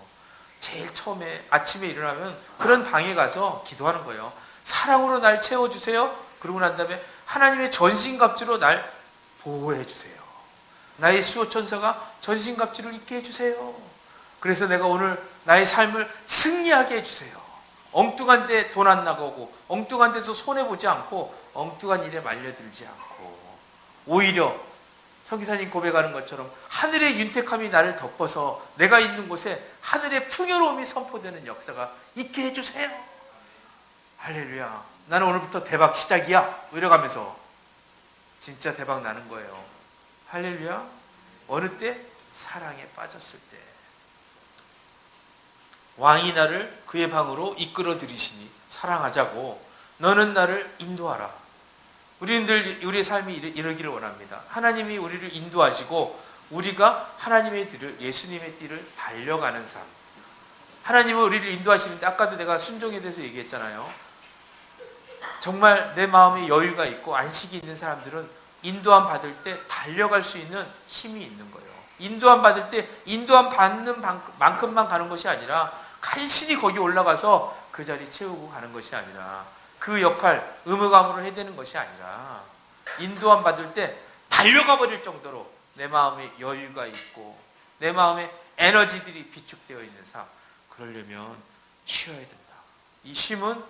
제일 처음에 아침에 일어나면 그런 방에 가서 기도하는 거예요. 사랑으로 날 채워주세요. 그러고 난 다음에 하나님의 전신갑주로 날 보호해주세요. 나의 수호천사가 전신갑주를 입게 해주세요. 그래서 내가 오늘 나의 삶을 승리하게 해주세요. 엉뚱한 데 돈 안 나가고 엉뚱한 데서 손해보지 않고 엉뚱한 일에 말려들지 않고 오히려 서기사님 고백하는 것처럼 하늘의 윤택함이 나를 덮어서 내가 있는 곳에 하늘의 풍요로움이 선포되는 역사가 있게 해주세요. 할렐루야. 나는 오늘부터 대박 시작이야 이래가면서 진짜 대박 나는 거예요. 할렐루야. 어느 때? 사랑에 빠졌을 때. 왕이 나를 그의 방으로 이끌어 들이시니 사랑하자고 너는 나를 인도하라. 우리의 삶이 이러기를 원합니다. 하나님이 우리를 인도하시고 우리가 하나님의 길을, 예수님의 길을 달려가는 삶. 하나님은 우리를 인도하시는데 아까도 내가 순종에 대해서 얘기했잖아요. 정말 내 마음에 여유가 있고 안식이 있는 사람들은 인도함 받을 때 달려갈 수 있는 힘이 있는 거예요. 인도함 받을 때 인도함 받는 만큼만 가는 것이 아니라 간신히 거기 올라가서 그 자리 채우고 가는 것이 아니라 그 역할 의무감으로 해야 되는 것이 아니라 인도함 받을 때 달려가 버릴 정도로 내 마음에 여유가 있고 내 마음에 에너지들이 비축되어 있는 삶. 그러려면 쉬어야 된다. 이 쉼은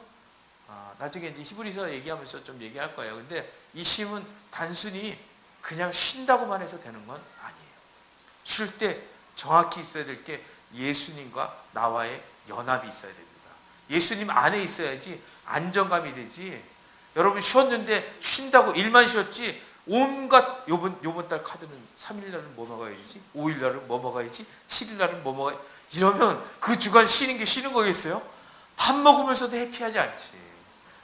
나중에 이제 히브리서 얘기하면서 좀 얘기할 거예요. 근데 이 쉼은 단순히 그냥 쉰다고만 해서 되는 건 아니에요. 쉴 때 정확히 있어야 될 게 예수님과 나와의 연합이 있어야 됩니다. 예수님 안에 있어야지 안정감이 되지. 여러분 쉬었는데 쉰다고 일만 쉬었지 온갖 요번 달 카드는 3일 날은 뭐 먹어야지, 5일 날은 뭐 먹어야지, 7일 날은 뭐 먹어야지 이러면 그 주간 쉬는 게 쉬는 거겠어요? 밥 먹으면서도 해피하지 않지.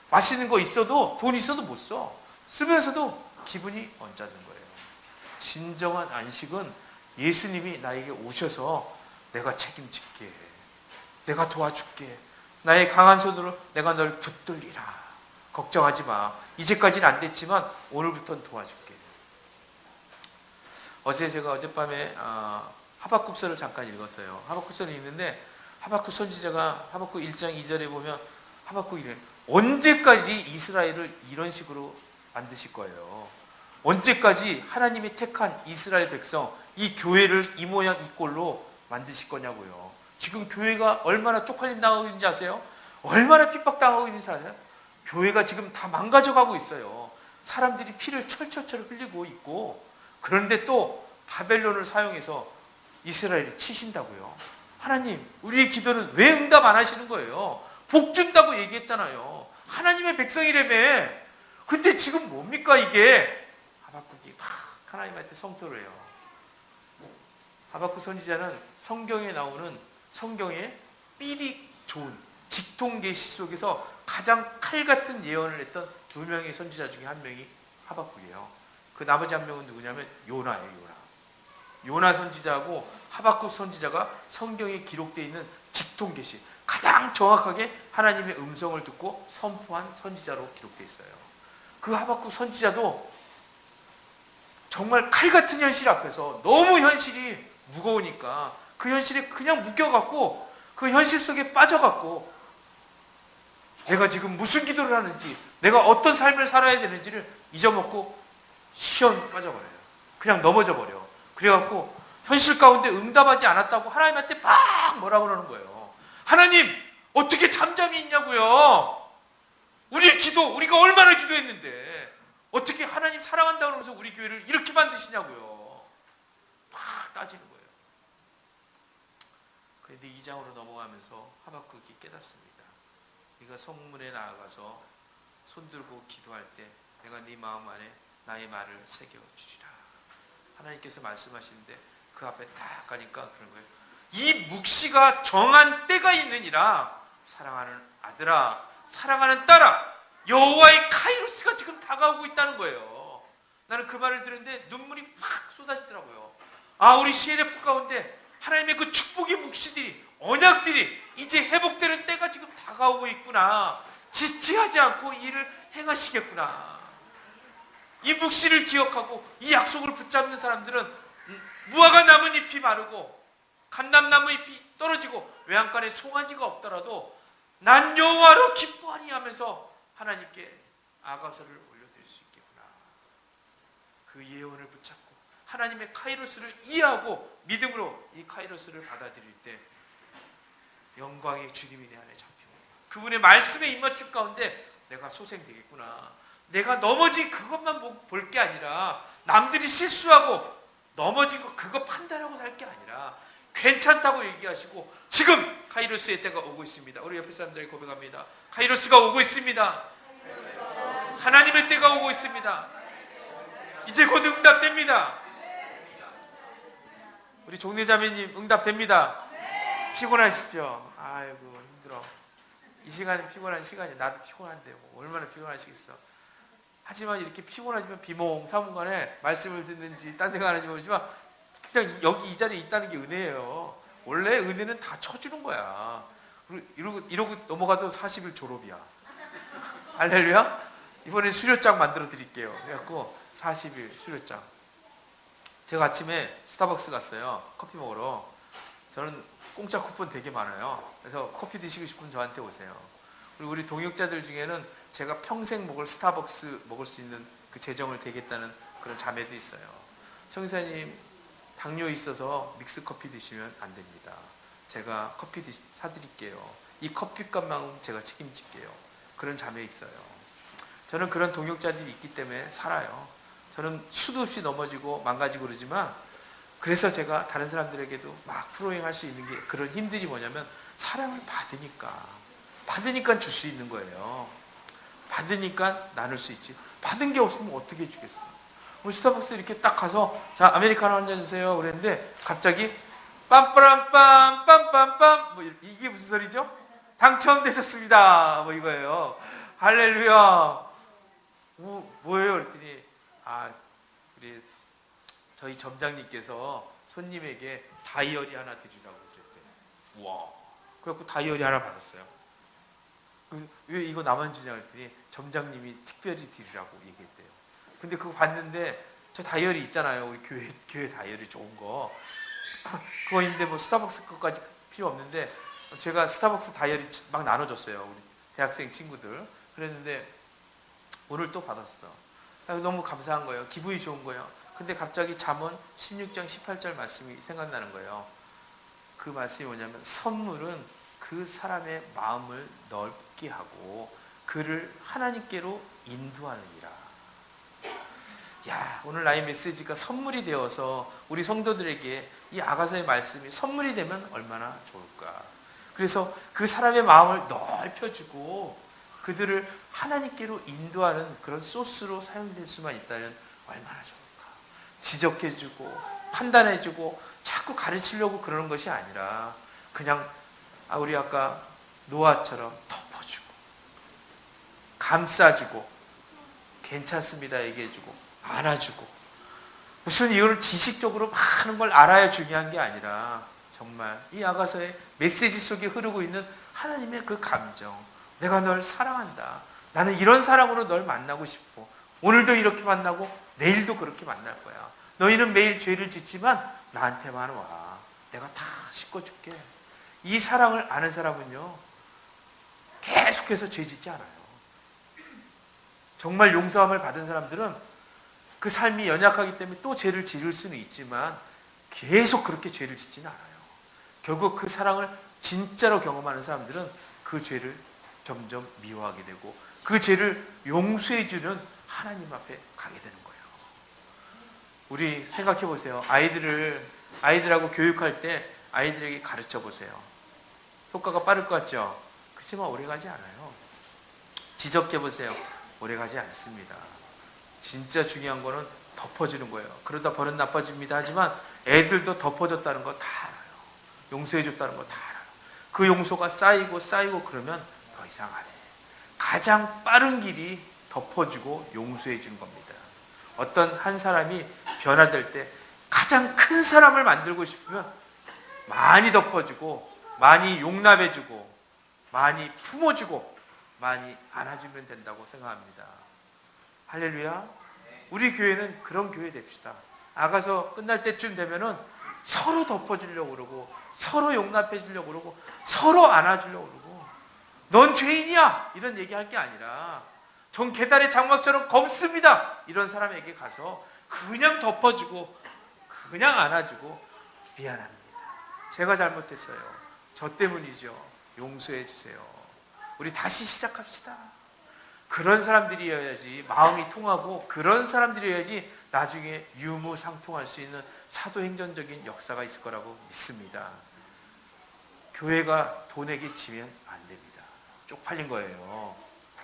맛있는 거 있어도 돈 있어도 못 써. 쓰면서도 기분이 언짢은 거예요. 진정한 안식은 예수님이 나에게 오셔서 내가 책임질게, 내가 도와줄게, 나의 강한 손으로 내가 널 붙들리라, 걱정하지 마, 이제까지는 안 됐지만 오늘부터는 도와줄게. 어제 제가 어젯밤에 하박국서를 잠깐 읽었어요. 하박국서를 읽는데 하박국 선지자가 하박국 1장 2절에 보면 하박국이 이래. 언제까지 이스라엘을 이런 식으로 만드실 거예요? 언제까지 하나님이 택한 이스라엘 백성, 이 교회를 이 모양 이 꼴로 만드실 거냐고요. 지금 교회가 얼마나 쪽팔림 당하고 있는지 아세요? 얼마나 핍박당하고 있는지 아세요? 교회가 지금 다 망가져가고 있어요. 사람들이 피를 철철철 흘리고 있고, 그런데 또 바벨론을 사용해서 이스라엘이 치신다고요. 하나님, 우리의 기도는 왜 응답 안 하시는 거예요? 복 준다고 얘기했잖아요. 하나님의 백성이라며. 근데 지금 뭡니까 이게? 하박국이 막 하나님한테 성토를 해요. 하박국 선지자는 성경에 나오는 성경의 삘이 좋은 직통계시 속에서 가장 칼 같은 예언을 했던 두 명의 선지자 중에 한 명이 하박국이에요. 그 나머지 한 명은 누구냐면 요나예요. 요나. 요나 선지자하고 하박국 선지자가 성경에 기록되어 있는 직통 계시, 가장 정확하게 하나님의 음성을 듣고 선포한 선지자로 기록되어 있어요. 그 하박국 선지자도 정말 칼 같은 현실 앞에서 너무 현실이 무거우니까 그 현실에 그냥 묶여갖고 그 현실 속에 빠져갖고 내가 지금 무슨 기도를 하는지, 내가 어떤 삶을 살아야 되는지를 잊어먹고 시험 빠져버려요. 그냥 넘어져 버려. 그래갖고 현실 가운데 응답하지 않았다고 하나님한테 막 뭐라 그러는 거예요. 하나님, 어떻게 잠잠히 있냐고요. 우리가 얼마나 기도했는데 어떻게 하나님 사랑한다고 그러면서 우리 교회를 이렇게 만드시냐고요. 막 따지는 거예요. 그런데 2장으로 넘어가면서 하박국이 깨닫습니다. 네가 성문에 나아가서 손들고 기도할 때 내가 네 마음 안에 나의 말을 새겨주리라. 하나님께서 말씀하시는데 그 앞에 딱 가니까 그런 거예요. 이 묵시가 정한 때가 있느니라. 사랑하는 아들아, 사랑하는 딸아, 여호와의 카이로스가 지금 다가오고 있다는 거예요. 나는 그 말을 들었는데 눈물이 막 쏟아지더라고요. 아, 우리 CNF 가운데 하나님의 그 축복의 묵시들이, 언약들이 이제 회복되는 때가 지금 다가오고 있구나. 지체하지 않고 이 일을 행하시겠구나. 이 묵시를 기억하고 이 약속을 붙잡는 사람들은 무화과 나뭇잎이 마르고 감람나무 잎이 떨어지고 외양간에 송아지가 없더라도 난 여호와로 기뻐하리 하면서 하나님께 아가서를 올려드릴 수 있겠구나. 그 예언을 붙잡고 하나님의 카이로스를 이해하고 믿음으로 이 카이로스를 받아들일 때 영광의 주님이 내 안에 잡히고 그분의 말씀에 입맞춤 가운데 내가 소생되겠구나. 내가 넘어진 그것만 볼 게 아니라 남들이 실수하고 넘어진 거 그거 판단하고 살 게 아니라 괜찮다고 얘기하시고 지금 카이로스의 때가 오고 있습니다. 우리 옆에 사람들이 고백합니다. 카이로스가 오고 있습니다. 하나님의 때가 오고 있습니다. 이제 곧 응답됩니다. 우리 종례자매님 응답됩니다. 피곤하시죠? 아이고 힘들어. 이 시간은 피곤한 시간이야. 나도 피곤한데 뭐 얼마나 피곤하시겠어. 하지만 이렇게 피곤하지만 비몽사몽간에 말씀을 듣는지 딴 생각하는지 모르지만 그냥 여기 이 자리에 있다는 게 은혜예요. 원래 은혜는 다 쳐주는 거야. 이러고 넘어가도 40일 졸업이야. 할렐루야. 이번에 수료장 만들어 드릴게요. 그래갖고 40일 수료장. 제가 아침에 스타벅스 갔어요. 커피 먹으러. 저는 공짜 쿠폰 되게 많아요. 그래서 커피 드시고 싶으면 저한테 오세요. 그리고 우리 동역자들 중에는 제가 평생 먹을 스타벅스 먹을 수 있는 그 재정을 대겠다는 그런 자매도 있어요. 성사님 당뇨 있어서 믹스 커피 드시면 안 됩니다. 제가 커피 사드릴게요. 이 커피값만큼 제가 책임질게요. 그런 자매 있어요. 저는 그런 동역자들이 있기 때문에 살아요. 저는 수도 없이 넘어지고 망가지고 그러지만 그래서 제가 다른 사람들에게도 막 프로잉할 수 있는 게 그런 힘들이 뭐냐면 사랑을 받으니까 줄 수 있는 거예요. 받으니까 나눌 수 있지. 받은 게 없으면 어떻게 해주겠어. 우리 스타벅스 이렇게 딱 가서 자 아메리카노 한 잔 주세요 그랬는데 갑자기 빰빠람빰 빰빰빰 뭐 이게 무슨 소리죠? 당첨되셨습니다 뭐 이거예요. 할렐루야. 뭐예요? 그랬더니 우리 저희 점장님께서 손님에게 다이어리 하나 드리라고 그랬대요. 와. 그래갖고 다이어리 하나 받았어요. 왜 이거 나만 주냐 그랬더니 점장님이 특별히 드리라고 얘기했대요. 근데 그거 봤는데 저 다이어리 있잖아요. 우리 교회 다이어리 좋은 거. 그거 있는데 뭐 스타벅스 것까지 필요 없는데 제가 스타벅스 다이어리 막 나눠줬어요. 우리 대학생 친구들. 그랬는데 오늘 또 받았어. 너무 감사한 거예요. 기분이 좋은 거예요. 근데 갑자기 잠언 16장 18절 말씀이 생각나는 거예요. 그 말씀이 뭐냐면 선물은 그 사람의 마음을 넓게 하고 그를 하나님께로 인도하느니라. 야, 오늘 나의 메시지가 선물이 되어서 우리 성도들에게 이 아가서의 말씀이 선물이 되면 얼마나 좋을까. 그래서 그 사람의 마음을 넓혀주고 그들을 하나님께로 인도하는 그런 소스로 사용될 수만 있다면 얼마나 좋을까. 지적해주고 판단해주고 자꾸 가르치려고 그러는 것이 아니라 그냥 우리 아까 노아처럼 덮어주고 감싸주고 괜찮습니다 얘기해주고 안아주고 무슨 이걸 지식적으로 많은 걸 알아야 중요한 게 아니라 정말 이 아가서의 메시지 속에 흐르고 있는 하나님의 그 감정, 내가 널 사랑한다, 나는 이런 사랑으로 널 만나고 싶어, 오늘도 이렇게 만나고 내일도 그렇게 만날 거야, 너희는 매일 죄를 짓지만 나한테만 와, 내가 다 씻어줄게. 이 사랑을 아는 사람은요 계속해서 죄 짓지 않아요. 정말 용서함을 받은 사람들은 그 삶이 연약하기 때문에 또 죄를 지을 수는 있지만 계속 그렇게 죄를 짓지는 않아요. 결국 그 사랑을 진짜로 경험하는 사람들은 그 죄를 점점 미워하게 되고 그 죄를 용서해 주는 하나님 앞에 가게 되는 거예요. 우리 생각해 보세요. 아이들하고 교육할 때 아이들에게 가르쳐 보세요. 효과가 빠를 것 같죠? 그렇지만 오래 가지 않아요. 지적해 보세요. 오래 가지 않습니다. 진짜 중요한 거는 덮어주는 거예요. 그러다 버릇 나빠집니다 하지만 애들도 덮어줬다는 거 다 알아요. 용서해줬다는 거 다 알아요. 그 용서가 쌓이고 그러면 더 이상 안 해. 가장 빠른 길이 덮어주고 용서해주는 겁니다. 어떤 한 사람이 변화될 때 가장 큰 사람을 만들고 싶으면 많이 덮어주고 많이 용납해주고 많이 품어주고 많이 안아주면 된다고 생각합니다. 할렐루야. 우리 교회는 그런 교회 됩시다. 아가서 끝날 때쯤 되면은 서로 덮어주려고 그러고 서로 용납해 주려고 그러고 서로 안아주려고 그러고 넌 죄인이야 이런 얘기할 게 아니라 전 계달의 장막처럼 검습니다 이런 사람에게 가서 그냥 덮어주고 그냥 안아주고 미안합니다. 제가 잘못했어요. 저 때문이죠. 용서해 주세요. 우리 다시 시작합시다. 그런 사람들이어야지 마음이 통하고 그런 사람들이어야지 나중에 유무상통할 수 있는 사도행전적인 역사가 있을 거라고 믿습니다. 교회가 돈에게 지면 안 됩니다. 쪽팔린 거예요.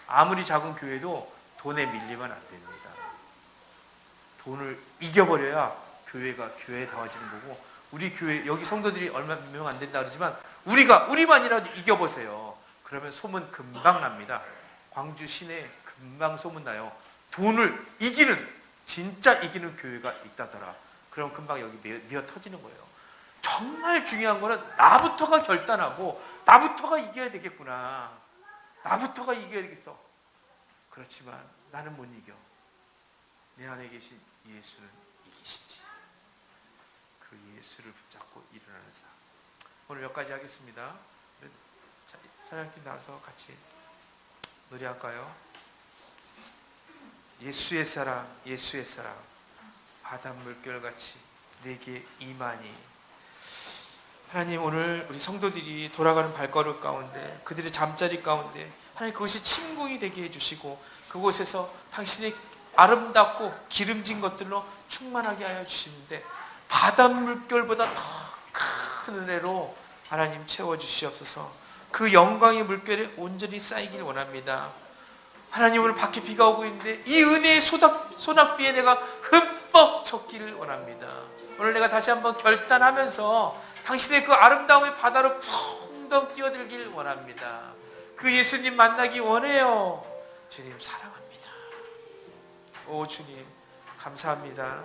아무리 작은 교회도 돈에 밀리면 안 됩니다. 돈을 이겨버려야 교회가 교회다워지는 거고 우리 교회 여기 성도들이 얼마 몇 명 안 된다 그러지만 우리만이라도 이겨보세요. 그러면 소문 금방 납니다. 광주 시내에 금방 소문나요. 돈을 이기는 진짜 이기는 교회가 있다더라. 그럼 금방 여기 미어 터지는 거예요. 정말 중요한 거는 나부터가 결단하고 나부터가 이겨야 되겠구나. 나부터가 이겨야 되겠어. 그렇지만 나는 못 이겨. 내 안에 계신 예수는 이기시지. 그 예수를 붙잡고 일어나는 삶. 오늘 몇 가지 하겠습니다. 사장팀 나와서 같이 노래할까요? 예수의 사랑, 예수의 사랑, 바닷물결같이 내게 임하니. 하나님, 오늘 우리 성도들이 돌아가는 발걸음 가운데 그들의 잠자리 가운데 하나님 그것이 침공이 되게 해주시고 그곳에서 당신의 아름답고 기름진 것들로 충만하게 하여 주시는데 바닷물결보다 더 큰 은혜로 하나님 채워주시옵소서. 그 영광의 물결에 온전히 쌓이길 원합니다. 하나님, 오늘 밖에 비가 오고 있는데 이 은혜의 소낙비에 내가 흠뻑 젖기를 원합니다. 오늘 내가 다시 한번 결단하면서 당신의 그 아름다움의 바다로 펑덩 뛰어들길 원합니다. 그 예수님 만나기 원해요. 주님 사랑합니다. 오 주님 감사합니다.